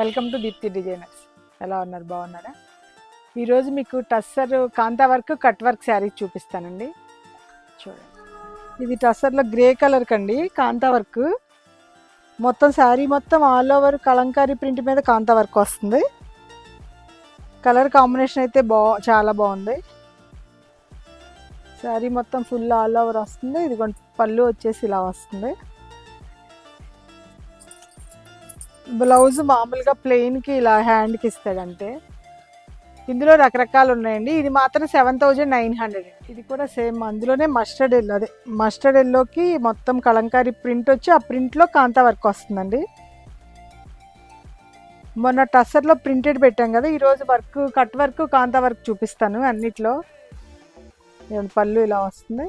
Welcome to Deepti designers. ఎలా ఉన్నారు? బాగున్నారా? ఈరోజు మీకు టస్సర్ కాంతా వర్క్ కట్ వర్క్ శారీ చూపిస్తానండి. చూడండి, ఇది టస్సర్లో గ్రే కలర్ కండి కాంతా వర్క్. మొత్తం శారీ మొత్తం ఆల్ ఓవర్ కలంకారీ ప్రింట్ మీద కాంతా వర్క్ వస్తుంది. కలర్ కాంబినేషన్ అయితే చాలా బాగుంది. శారీ మొత్తం ఫుల్ ఆల్ ఓవర్ వస్తుంది. ఇది పళ్ళు వచ్చేసి ఇలా వస్తుంది. బ్లౌజ్ మామూలుగా ప్లెయిన్కి ఇలా హ్యాండ్కి ఇస్తాడంటే. ఇందులో రకరకాలు ఉన్నాయండి. ఇది మాత్రం 7900. ఇది కూడా సేమ్ అందులోనే మస్టర్డ్ ఎల్లో, అదే మస్టర్డ్ ఎల్లోకి మొత్తం కలంకారీ ప్రింట్ వచ్చి ఆ ప్రింట్లో కాంతా వర్క్ వస్తుందండి. మొన్న టస్సర్లో ప్రింటెడ్ పెట్టాం కదా, ఈరోజు వర్క్ కట్ వర్క్ కాంతా వర్క్ చూపిస్తాను. అన్నిట్లో పళ్ళు ఇలా వస్తుంది.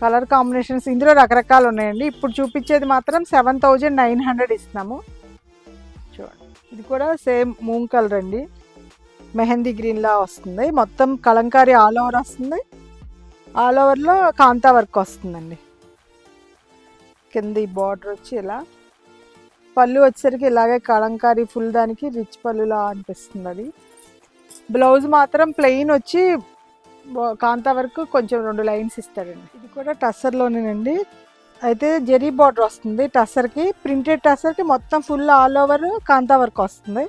కలర్ కాంబినేషన్స్ ఇందులో రకరకాలు ఉన్నాయండి. ఇప్పుడు చూపించేది మాత్రం 7900 ఇస్తున్నాము. చూడండి, ఇది కూడా సేమ్ మూన్ కలర్ అండి. మెహందీ గ్రీన్లా వస్తుంది. మొత్తం కలంకారీ ఆల్ ఓవర్ వస్తుంది. ఆల్ ఓవర్లో కాంతా వర్క్ వస్తుందండి. కింద ఈ బార్డర్ వచ్చి ఇలా, పళ్ళు వచ్చేసరికి ఇలాగే కలంకారీ ఫుల్ దానికి రిచ్ పళ్ళులా అనిపిస్తుంది. అది బ్లౌజ్ మాత్రం ప్లెయిన్ వచ్చి కాంతా వర్క్ కొంచెం 2 లైన్స్ ఇస్తాడండి. ఇది కూడా టస్సర్లోనేనండి. అయితే జెరీ బార్డర్ వస్తుంది టస్సర్కి. ప్రింటెడ్ టస్సర్కి మొత్తం ఫుల్ ఆల్ ఓవర్ కాంతా వర్క్ వస్తుంది.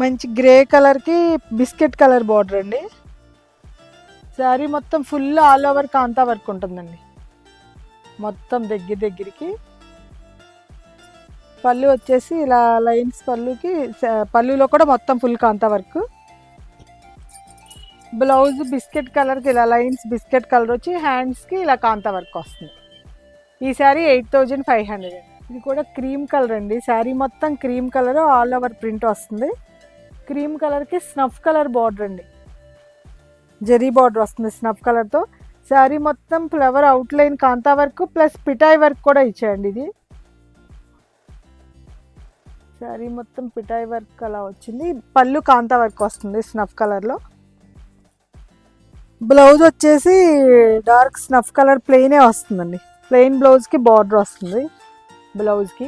మంచి గ్రే కలర్కి బిస్కెట్ కలర్ బార్డర్ అండి. శారీ మొత్తం ఫుల్ ఆల్ ఓవర్ కాంతా వర్క్ ఉంటుందండి. మొత్తం దగ్గరికి పళ్ళు వచ్చేసి ఇలా లైన్స్ పళ్ళుకి, పళ్ళులో కూడా మొత్తం ఫుల్ కాంతా వర్క్. బ్లౌజ్ బిస్కెట్ కలర్కి ఇలా లైన్స్ బిస్కెట్ కలర్ వచ్చి హ్యాండ్స్కి ఇలా కాంతా వర్క్ వస్తుంది. ఈ శారీ 8500. ఇది కూడా క్రీమ్ కలర్ అండి. శారీ మొత్తం cream colour all over print వస్తుంది. క్రీమ్ కలర్కి స్నఫ్ కలర్ బార్డర్ అండి. జెరీ బార్డర్ వస్తుంది స్నఫ్ కలర్తో. శారీ మొత్తం ఫ్లవర్ అవుట్లైన్ కాంతా వర్క్ ప్లస్ పిటాయ్ వర్క్ కూడా ఇచ్చేయండి. ఇది శారీ మొత్తం పిటాయ్ వర్క్ అలా వచ్చింది. పళ్ళు కాంతా వర్క్ వస్తుంది స్నఫ్ కలర్లో. బ్లౌజ్ వచ్చేసి డార్క్ స్నఫ్ కలర్ ప్లెయినే వస్తుందండి. ప్లెయిన్ బ్లౌజ్కి బార్డర్ వస్తుంది బ్లౌజ్కి.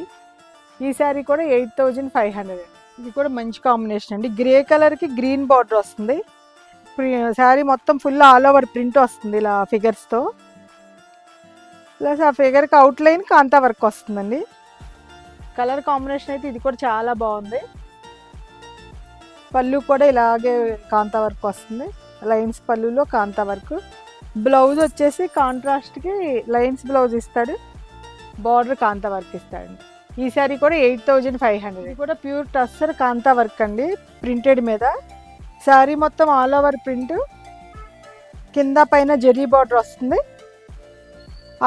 ఈ శారీ కూడా 8500. ఇది కూడా మంచి కాంబినేషన్ అండి. గ్రే కలర్కి గ్రీన్ బార్డర్ వస్తుంది. శారీ మొత్తం ఫుల్ ఆల్ ఓవర్ ప్రింట్ వస్తుంది ఇలా ఫిగర్స్తో. ప్లస్ ఆ ఫిగర్కి అవుట్లైన్ కాంతా వర్క్ వస్తుందండి. కలర్ కాంబినేషన్ అయితే ఇది కూడా చాలా బాగుంది. పళ్ళు కూడా ఇలాగే కాంతా వర్క్ వస్తుంది. లైన్స్ పళ్ళులో కాంతా వర్క్. బ్లౌజ్ వచ్చేసి కాంట్రాస్ట్కి లైన్స్ బ్లౌజ్ ఇస్తాడు. బార్డర్ కాంతా వర్క్ ఇస్తాడు. ఈ శారీ కూడా 8500. ఇది కూడా ప్యూర్ టస్సర్ కాంతా వర్క్ అండి, ప్రింటెడ్ మీద. శారీ మొత్తం ఆల్ ఓవర్ ప్రింట్, కింద పైన జెరీ బార్డర్ వస్తుంది.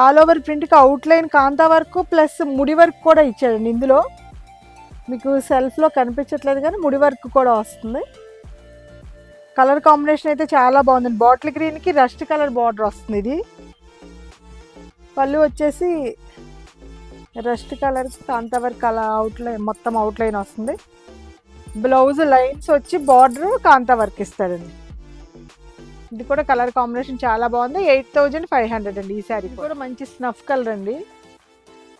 ఆల్ ఓవర్ ప్రింట్కి అవుట్లైన్ కాంతా వర్క్ ప్లస్ ముడి వర్క్ కూడా ఇచ్చాడండి. ఇందులో మీకు సెల్ఫ్లో కనిపించట్లేదు కానీ ముడి వర్క్ కూడా వస్తుంది. కలర్ కాంబినేషన్ అయితే చాలా బాగుందండి. బాటిల్ గ్రీన్కి రస్ట్ కలర్ బార్డర్ వస్తుంది. ఇది పళ్ళు వచ్చేసి రస్ట్ కలర్కి కాంతా వర్క్ అలా అవుట్లైన్ మొత్తం అవుట్లైన్ వస్తుంది. బ్లౌజ్ లైన్స్ వచ్చి బార్డర్ కాంతా వర్క్ ఇస్తాడండి. ఇది కూడా కలర్ కాంబినేషన్ చాలా బాగుంది. 8500 అండి. ఈ శారీ కూడా మంచి స్నఫ్ కలర్ అండి.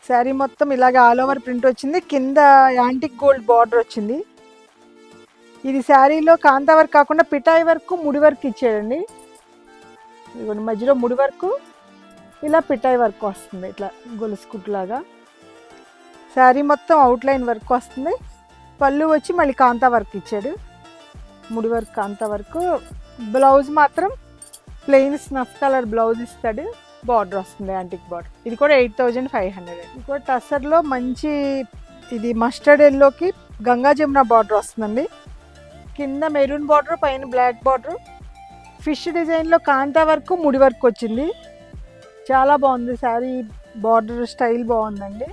శారీ మొత్తం ఇలాగే ఆల్ ఓవర్ ప్రింట్ వచ్చింది. కింద యాంటిక్ గోల్డ్ బార్డర్ వచ్చింది. ఇది శారీలో కాంతా వర్క్ కాకుండా పిటాయ్ వర్క్ ముడి వర్క్ ఇచ్చాడండి. ఇదిగోండి మధ్యలో ముడి వర్క్, ఇలా పిటాయ్ వర్క్ వస్తుంది ఇట్లా గొలుసు కుట్లాగా. శారీ మొత్తం అవుట్లైన్ వర్క్ వస్తుంది. పళ్ళు వచ్చి మళ్ళీ కాంతా వర్క్ ఇచ్చాడు, ముడి వర్క్ కాంతా వర్క్. బ్లౌజ్ మాత్రం ప్లెయిన్ స్నఫ్ కలర్ బ్లౌజ్ ఇస్తాడు. బార్డర్ వస్తుంది యాంటిక్ బార్డర్. ఇది కూడా 8500. ఇది కూడా టస్సర్లో మంచి, ఇది మస్టర్డ్ ఎల్లోకి గంగా జమున బార్డర్ వస్తుందండి. కింద మెరూన్ బార్డర్, పైన బ్లాక్ బార్డర్. ఫిష్ డిజైన్లో కాంతా వర్క్ ముడి వర్క్ వచ్చింది. చాలా బాగుంది శారీ. బార్డర్ స్టైల్ బాగుందండి.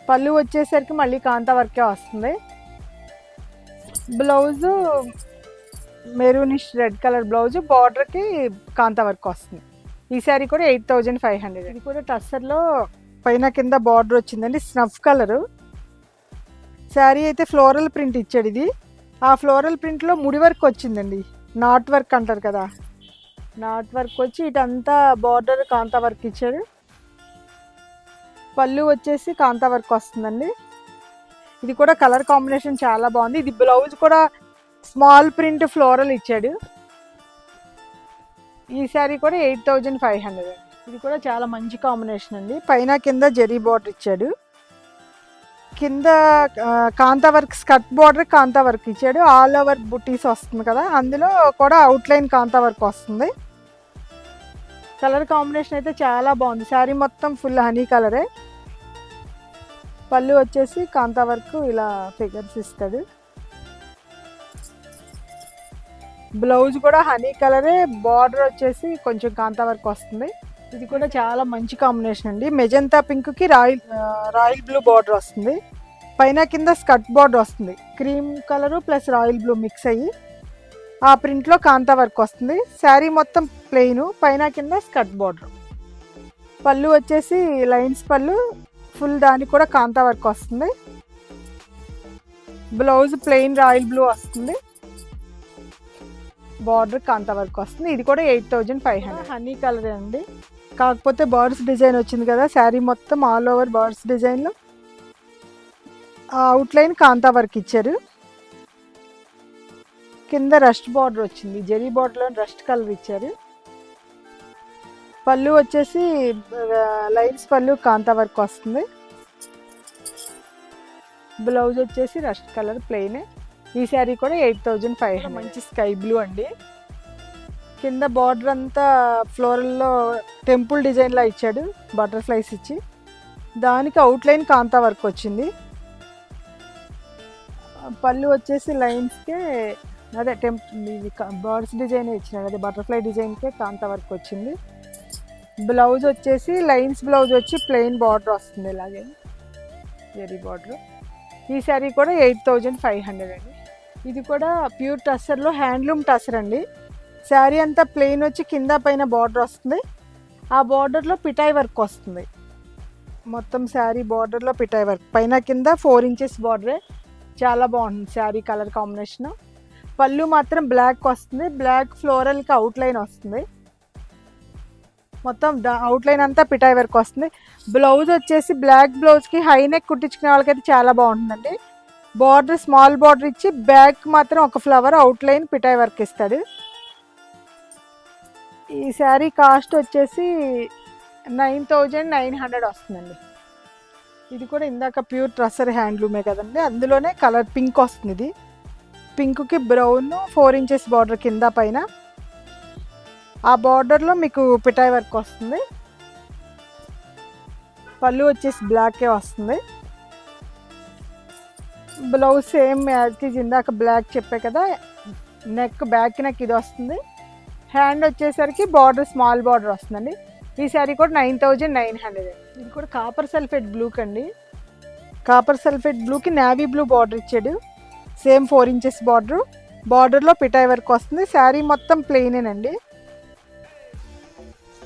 పళ్ళు వచ్చేసరికి మళ్ళీ కాంతా వర్కే వస్తుంది. Blouse maroonish red colour blouse, బార్డర్కి కాంతా వర్క్ వస్తుంది. ఈ శారీ కూడా 8500. ఇది కూడా టస్సర్లో పైన కింద బార్డర్ వచ్చిందండి స్నఫ్ కలరు. శారీ అయితే ఫ్లోరల్ ప్రింట్ ఇచ్చాడు. ఇది ఆ ఫ్లోరల్ ప్రింట్లో ముడి వర్క్ వచ్చిందండి. నాట్ వర్క్ అంటారు కదా, నాట్ వర్క్ వచ్చి ఇటంతా బార్డర్ కాంతా వర్క్ ఇచ్చాడు. పళ్ళు వచ్చేసి కాంతా వర్క్ వస్తుందండి. ఇది కూడా కలర్ కాంబినేషన్ చాలా బాగుంది. ఇది బ్లౌజ్ కూడా స్మాల్ ప్రింట్ ఫ్లోరల్ ఇచ్చాడు. ఈ శారీ కూడా 8500. ఇది కూడా చాలా మంచి కాంబినేషన్ అండి. పైన కింద జరీ బార్డర్ ఇచ్చాడు, కింద కాంతా వర్క్ స్కర్ట్ బార్డర్ కాంతా వర్క్ ఇచ్చాడు. ఆల్ ఓవర్ బుటీస్ వస్తుంది కదా, అందులో కూడా అవుట్లైన్ కాంతా వర్క్ వస్తుంది. కలర్ కాంబినేషన్ అయితే చాలా బాగుంది. శారీ మొత్తం ఫుల్ హనీ కలరే. పళ్ళు వచ్చేసి కాంతా వర్క్ ఇలా ఫిగర్స్ ఇస్తాడు. బ్లౌజ్ కూడా హనీ కలరే, బార్డర్ వచ్చేసి కొంచెం కాంతా వర్క్ వస్తుంది. ఇది కూడా చాలా మంచి కాంబినేషన్ అండి. మెజంతా పింక్కి రాయల్ బ్లూ బార్డర్ వస్తుంది. పైన కింద స్కర్ట్ బార్డర్ వస్తుంది, cream colour plus royal blue mix అయ్యి ఆ ప్రింట్లో కాంతా వర్క్ వస్తుంది. శారీ మొత్తం ప్లెయిన్, పైన కింద స్కర్ట్ బార్డర్. పళ్ళు వచ్చేసి లైన్స్ పళ్ళు, ఫుల్ దానికి కూడా కాంతా వర్క్ వస్తుంది. బ్లౌజ్ ప్లెయిన్ రాయల్ బ్లూ వస్తుంది, బార్డర్ కాంతా వర్క్ వస్తుంది. ఇది కూడా 8500. హనీ కలర్ అండి, కాకపోతే బర్డ్స్ డిజైన్ వచ్చింది కదా, శారీ మొత్తం ఆల్ ఓవర్ బర్డ్స్ డిజైన్లో అవుట్లైన్ కాంతా వర్క్ ఇచ్చారు. కింద రస్ట్ బార్డర్ వచ్చింది, జరీ బార్డర్లో రస్ట్ కలర్ ఇచ్చారు. పళ్ళు వచ్చేసి లైన్స్ పళ్ళు కాంతా వర్క్ వస్తుంది. బ్లౌజ్ వచ్చేసి రస్ట్ కలర్ ప్లెయిన్. ఈ శారీ కూడా 8500. మంచి స్కై బ్లూ అండి. కింద బార్డర్ అంతా ఫ్లోరల్లో టెంపుల్ డిజైన్లా ఇచ్చాడు, బటర్ఫ్లైస్ ఇచ్చి. దానికి అవుట్లైన్ కాంతా వర్క్ వచ్చింది. పళ్ళు వచ్చేసి లైన్స్కే అదే బర్డ్స్ డిజైన్ ఇచ్చినాడు, అదే బటర్ఫ్లై డిజైన్కే కాంతా వర్క్ వచ్చింది. బ్లౌజ్ వచ్చేసి లైన్స్ బ్లౌజ్ వచ్చి ప్లెయిన్ బార్డర్ వస్తుంది, ఇలాగే జరీ బార్డర్. ఈ శారీ కూడా 8500 అండి. ఇది కూడా ప్యూర్ టస్సర్లో హ్యాండ్లూమ్ టస్సర్ అండి. శారీ అంతా ప్లెయిన్ వచ్చి కింద పైన బార్డర్ వస్తుంది, ఆ బార్డర్లో పిటాయి వర్క్ వస్తుంది. మొత్తం శారీ బార్డర్లో పిటాయి వర్క్, పైన కింద 4 ఇంచెస్ బార్డరే. చాలా బాగుంటుంది శారీ కలర్ కాంబినేషన్. పళ్ళు మాత్రం బ్లాక్ వస్తుంది, బ్లాక్ ఫ్లోరల్కి అవుట్లైన్ వస్తుంది. మొత్తం అవుట్లైన్ అంతా పిటాయి వర్క్ వస్తుంది. బ్లౌజ్ వచ్చేసి బ్లాక్ బ్లౌజ్కి హై నెక్ కుట్టించుకునే వాళ్ళకైతే చాలా బాగుంటుందండి. బార్డర్ స్మాల్ బార్డర్ ఇచ్చి బ్యాక్ మాత్రం ఒక ఫ్లవర్ అవుట్లైన్ పిటాయి వర్క్ ఇస్తాడు. ఈ శారీ కాస్ట్ వచ్చేసి 9900 వస్తుందండి. ఇది కూడా ఇందాక ప్యూర్ ట్రస్సర్ హ్యాండ్లూమే కదండి, అందులోనే కలర్ పింక్ వస్తుంది. ఇది పింక్కి బ్రౌన్ 4 ఇంచెస్ బార్డర్ కింద పైన, ఆ బార్డర్లో మీకు పిటాయి వర్క్ వస్తుంది. పళ్ళు వచ్చేసి బ్లాకే వస్తుంది. బ్లౌజ్ సేమ్ యాజ్ ఇందాక బ్లాక్ చెప్పే కదా, నెక్ బ్యాక్ నెక్ ఇది వస్తుంది. హ్యాండ్ వచ్చేసరికి బార్డర్ స్మాల్ బార్డర్ వస్తుందండి. ఈ శారీ కూడా 9900. ఇది కూడా కాపర్ సల్ఫేట్ బ్లూ కండి. కాపర్ సల్ఫేట్ బ్లూకి నావీ బ్లూ బార్డర్ ఇచ్చాడు, సేమ్ 4 ఇంచెస్ బార్డర్. బార్డర్లో పిటాయి వర్క్ వస్తుంది. శారీ మొత్తం ప్లెయినేనండి.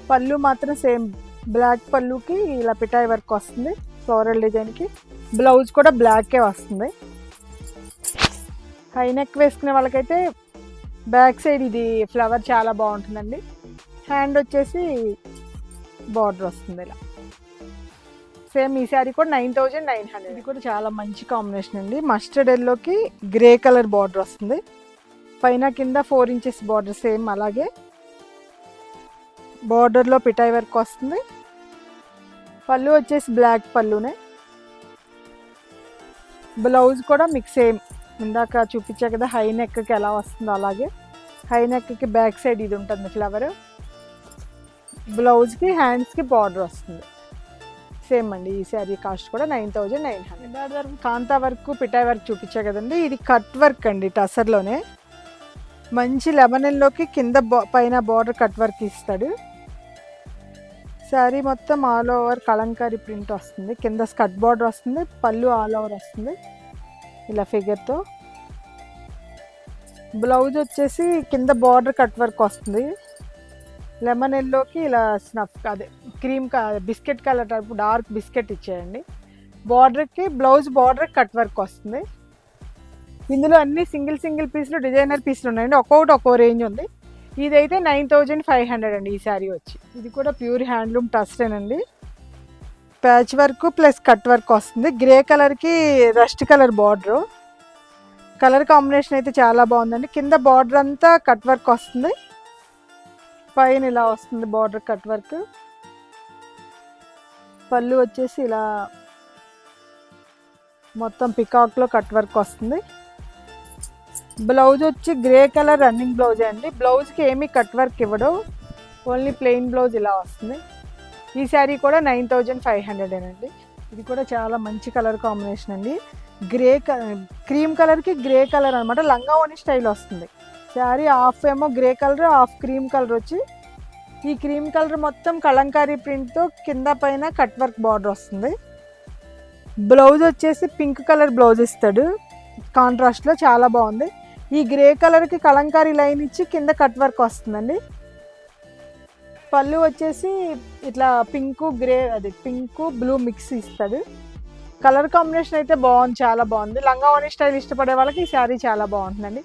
పళ్ళు మాత్రం సేమ్ బ్లాక్ పళ్ళుకి ఇలా పిటాయి వర్క్ వస్తుంది ఫ్లోరల్ డిజైన్కి. బ్లౌజ్ కూడా బ్లాకే వస్తుంది. హై నెక్ వేసుకునే వాళ్ళకైతే బ్యాక్ సైడ్ ఇది ఫ్లవర్ చాలా బాగుంటుందండి. హ్యాండ్ వచ్చేసి బార్డర్ వస్తుంది ఇలా. సేమ్ ఈ శారీ కూడా 9900. ఇది కూడా చాలా మంచి కాంబినేషన్ అండి. మస్టర్డ్ ఎల్లోకి గ్రే కలర్ బార్డర్ వస్తుంది, పైన కింద 4 ఇంచెస్ బార్డర్ సేమ్ అలాగే. బార్డర్లో పిటాయి వర్క్ వస్తుంది. పళ్ళు వచ్చేసి బ్లాక్ పళ్ళునే. బ్లౌజ్ కూడా మీకు సేమ్ ఇందాక చూపించా కదా హై నెక్కి ఎలా వస్తుందో అలాగే. హై నెక్కి బ్యాక్ సైడ్ ఇది ఉంటుంది ఫ్లవర్. బ్లౌజ్కి హ్యాండ్స్కి బార్డర్ వస్తుంది సేమ్ అండి. ఈ శారీ కాస్ట్ కూడా 9900. కాంతా వర్క్ పిటాయి వర్క్ చూపించా కదండి, ఇది కట్ వర్క్ అండి టసర్లోనే. మంచి లెమనెల్లోకి కింద పైన బార్డర్ కట్ వర్క్ ఇస్తాడు. శారీ మొత్తం ఆల్ ఓవర్ కలంకారీ ప్రింట్ వస్తుంది, కింద స్కర్ట్ బార్డర్ వస్తుంది, పళ్ళు ఆల్ ఓవర్ వస్తుంది ఇలా ఫిగర్తో. బ్లౌజ్ వచ్చేసి కింద బార్డర్ కట్ వర్క్ వస్తుంది. లెమన్ ఎల్లోకి ఇలా స్నఫ్ అదే cream biscuit colour type dark biscuit ఇచ్చేయండి. బార్డర్కి బ్లౌజ్ బార్డర్ కట్ వర్క్ వస్తుంది. ఇందులో అన్ని సింగిల్ పీసులు డిజైనర్ పీసులు ఉన్నాయండి, ఒక్కొక్కటి ఒక్కో రేంజ్ ఉంది. ఇదైతే 9500 అండి ఈ శారీ వచ్చి. ఇది కూడా ప్యూర్ హ్యాండ్లూమ్ టస్సేనండి. Patch work plus cut work వస్తుంది. గ్రే కలర్కి rust colour border. Colour combination అయితే చాలా బాగుందండి. కింద బార్డర్ అంతా కట్ వర్క్ వస్తుంది, పైన ఇలా వస్తుంది బార్డర్ కట్ వర్క్. పళ్ళు వచ్చేసి ఇలా మొత్తం పికాక్లో కట్ వర్క్ వస్తుంది. బ్లౌజ్ వచ్చి గ్రే కలర్ రన్నింగ్ బ్లౌజే అండి. బ్లౌజ్కి ఏమీ కట్ వర్క్ ఇవ్వడు, ఓన్లీ ప్లెయిన్ బ్లౌజ్ ఇలా వస్తుంది. ఈ శారీ కూడా 9500 అండి. ఇది కూడా చాలా మంచి కలర్ కాంబినేషన్ అండి. గ్రే క్రీమ్ కలర్కి గ్రే కలర్ అనమాట, లంగా ఓని స్టైల్ వస్తుంది. శారీ హాఫ్ ఏమో grey colour, half cream colour వచ్చి ఈ క్రీమ్ కలర్ మొత్తం కలంకారీ ప్రింట్తో కింద పైన కట్ వర్క్ బార్డర్ వస్తుంది. బ్లౌజ్ వచ్చేసి పింక్ కలర్ బ్లౌజ్ ఇస్తాడు కాంట్రాస్ట్లో, చాలా బాగుంది. ఈ గ్రే కలర్కి కలంకారీ లైన్ ఇచ్చి కింద కట్ వర్క్ వస్తుందండి. పళ్ళు వచ్చేసి ఇట్లా పింకు గ్రే, అది పింకు బ్లూ మిక్స్ ఇస్తాడు. కలర్ కాంబినేషన్ అయితే బాగుంది, చాలా బాగుంది. లంగా ఓని స్టైల్ ఇష్టపడే వాళ్ళకి ఈ శారీ చాలా బాగుంటుందండి.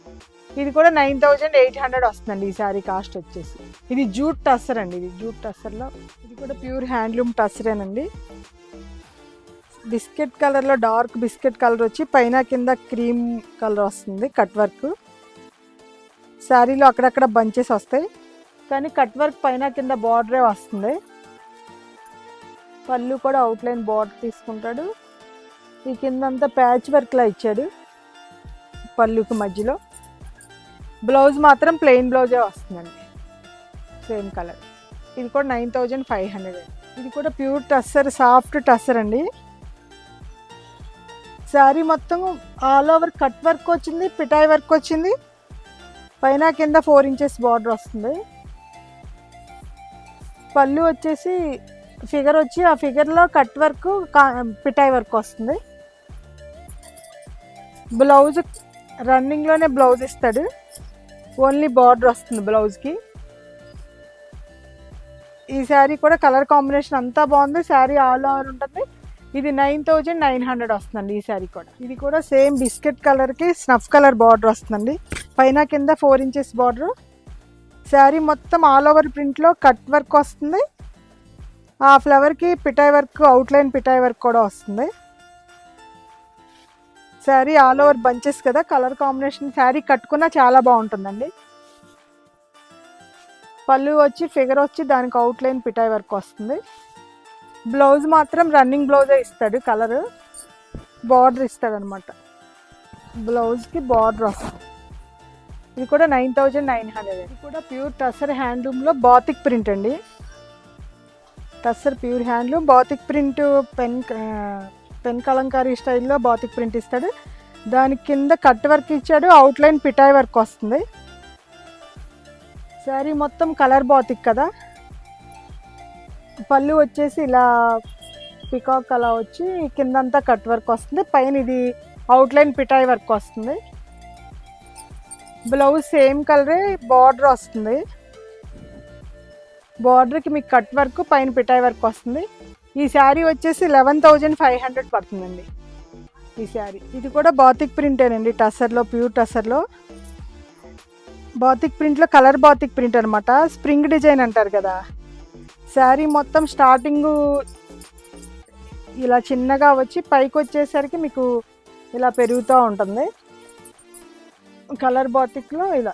ఇది కూడా 9800 వస్తుందండి ఈ శారీ కాస్ట్ వచ్చేసి. ఇది జూట్ టస్సర్ అండి, ఇది జూట్ టస్సర్లో. ఇది కూడా ప్యూర్ హ్యాండ్లూమ్ టస్సరేనండి. బిస్కెట్ కలర్లో డార్క్ బిస్కెట్ కలర్ వచ్చి పైన కింద క్రీమ్ కలర్ వస్తుంది కట్ వర్క్. శారీలో అక్కడక్కడ బంచెస్ వస్తాయి, కానీ కట్ వర్క్ పైన కింద బార్డరే వస్తుంది. పళ్ళు కూడా అవుట్లైన్ బార్డర్ తీసుకుంటాడు. ఈ కింద అంతా ప్యాచ్ వర్క్లా ఇచ్చాడు పళ్ళుకి మధ్యలో. బ్లౌజ్ మాత్రం ప్లెయిన్ బ్లౌజే వస్తుందండి, సేమ్ కలర్. ఇది కూడా 9500. ఇది కూడా ప్యూర్ టస్సర్, సాఫ్ట్ టస్సర్ అండి. శారీ మొత్తం ఆల్ ఓవర్ కట్ వర్క్ వచ్చింది, పిటాయ్ వర్క్ వచ్చింది, పైన కింద 4 ఇంచెస్ బార్డర్ వస్తుంది. పళ్ళు వచ్చేసి ఫిగర్ వచ్చి ఆ ఫిగర్లో కట్ వర్క్ పిటాయ్ వర్క్ వస్తుంది. బ్లౌజ్ రన్నింగ్లోనే బ్లౌజ్ ఇస్తాడు, ఓన్లీ బార్డర్ వస్తుంది బ్లౌజ్కి. ఈ శారీ కూడా కలర్ కాంబినేషన్ అంతా బాగుంది, శారీ ఆల్ ఓవర్ ఉంటుంది. ఇది 9900 వస్తుందండి ఈ శారీ కూడా. ఇది కూడా సేమ్ బిస్కెట్ కలర్కి స్నఫ్ కలర్ బార్డర్ వస్తుందండి, పైన కింద 4 ఇంచెస్ బార్డర్. శారీ మొత్తం ఆల్ ఓవర్ ప్రింట్లో కట్ వర్క్ వస్తుంది. ఆ ఫ్లవర్కి పిటాయ్ వర్క్, అవుట్లైన్ పిటాయ్ వర్క్ కూడా వస్తుంది. శారీ ఆల్ ఓవర్ బంచెస్ కదా, కలర్ కాంబినేషన్ శారీ కట్టుకున్నా చాలా బాగుంటుందండి. పళ్ళు వచ్చి ఫిగర్ వచ్చి దానికి అవుట్లైన్ పిటాయ్ వర్క్ వస్తుంది. బ్లౌజ్ మాత్రం రన్నింగ్ బ్లౌజే ఇస్తాడు, కలర్ బార్డర్ ఇస్తాడు అనమాట. బ్లౌజ్కి బార్డర్ వస్తుంది. ఇది కూడా 9900. ఇది కూడా ప్యూర్ టస్సర్ హ్యాండ్లూమ్లో బాతిక్ ప్రింట్ అండి. Tussar pure handloom batik print, pen Kalamkari స్టైల్లో బాతిక్ ప్రింట్ ఇస్తాడు. దాని కింద కట్ వర్క్ ఇచ్చాడు, అవుట్లైన్ పిటాయ్ వర్క్ వస్తుంది. శారీ మొత్తం కలర్ బాతిక్ కదా. పళ్ళు వచ్చేసి ఇలా పికాక్ అలా వచ్చి కిందంతా కట్ వర్క్ వస్తుంది, పైన ఇది అవుట్లైన్ పిటాయ్ వర్క్ వస్తుంది. బ్లౌజ్ సేమ్ కలరే, బార్డర్ వస్తుంది. బార్డర్కి మీకు కట్ వర్క్, పైన పిటాయ్ వర్క్ వస్తుంది. ఈ శారీ వచ్చేసి 11500 పడుతుందండి ఈ శారీ. ఇది కూడా బాతిక్ ప్రింటేనండి, టస్సర్లో, ప్యూర్ టస్సర్లో. బాతిక్ ప్రింట్లో కలర్ బాతిక్ ప్రింట్ అనమాట, స్ప్రింగ్ డిజైన్ అంటారు కదా. శారీ మొత్తం స్టార్టింగు ఇలా చిన్నగా వచ్చి పైకి వచ్చేసరికి మీకు ఇలా పెరుగుతూ ఉంటుంది. కలర్ బాతిక్లో ఇలా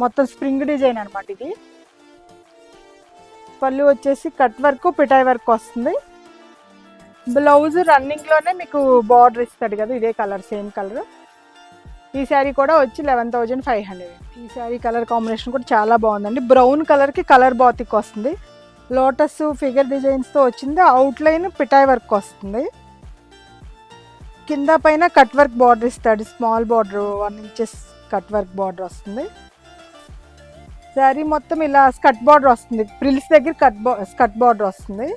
మొత్తం స్ప్రింగ్ డిజైన్ అనమాట ఇది. పళ్ళు వచ్చేసి కట్ వర్క్, పిటాయ్ వర్క్ వస్తుంది. బ్లౌజ్ రన్నింగ్లోనే మీకు బార్డర్ ఇస్తాడు కదా, ఇదే కలర్, సేమ్ కలర్. ఈ శారీ కూడా వచ్చి 11500. ఈ శారీ కలర్ కాంబినేషన్ కూడా చాలా బాగుందండి. బ్రౌన్ కలర్కి కలర్ బాతిక్ వస్తుంది, లోటస్ ఫిగర్ డిజైన్స్తో వచ్చింది. అవుట్లైన్ పిటాయ్ వర్క్ వస్తుంది. కింద పైన కట్ వర్క్ బార్డర్ ఇస్తాడు, small border 1 inches cut work border వస్తుంది. శారీ మొత్తం ఇలా స్కట్ బార్డర్ వస్తుంది, ప్రిల్స్ దగ్గర స్కట్ బార్డర్ వస్తుంది.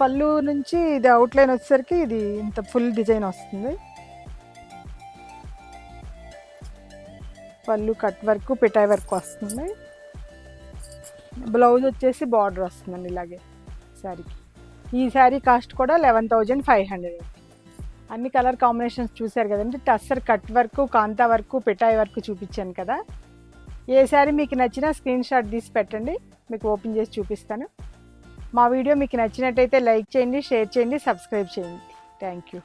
పళ్ళు నుంచి ఇది అవుట్లైన్ వచ్చేసరికి ఇది ఇంత ఫుల్ డిజైన్ వస్తుంది. పళ్ళు కట్ వర్క్, పిటాయ్ వర్క్ వస్తుంది. బ్లౌజ్ వచ్చేసి బార్డర్ వస్తుందండి ఇలాగే శారీకి. ఈ శారీ కాస్ట్ కూడా 11500. అన్ని కలర్ కాంబినేషన్స్ చూసారు కదండి. టస్సర్ కట్ వర్క్, కాంతా వర్క్, పిటాయ్ వర్క్ చూపించాను కదా. ఏ శారీ మీకు నచ్చినా స్క్రీన్ షాట్ తీసి పెట్టండి, మీకు ఓపెన్ చేసి చూపిస్తాను. మా వీడియో మీకు నచ్చినట్టయితే లైక్ చేయండి, షేర్ చేయండి, సబ్స్క్రైబ్ చేయండి. Thank you.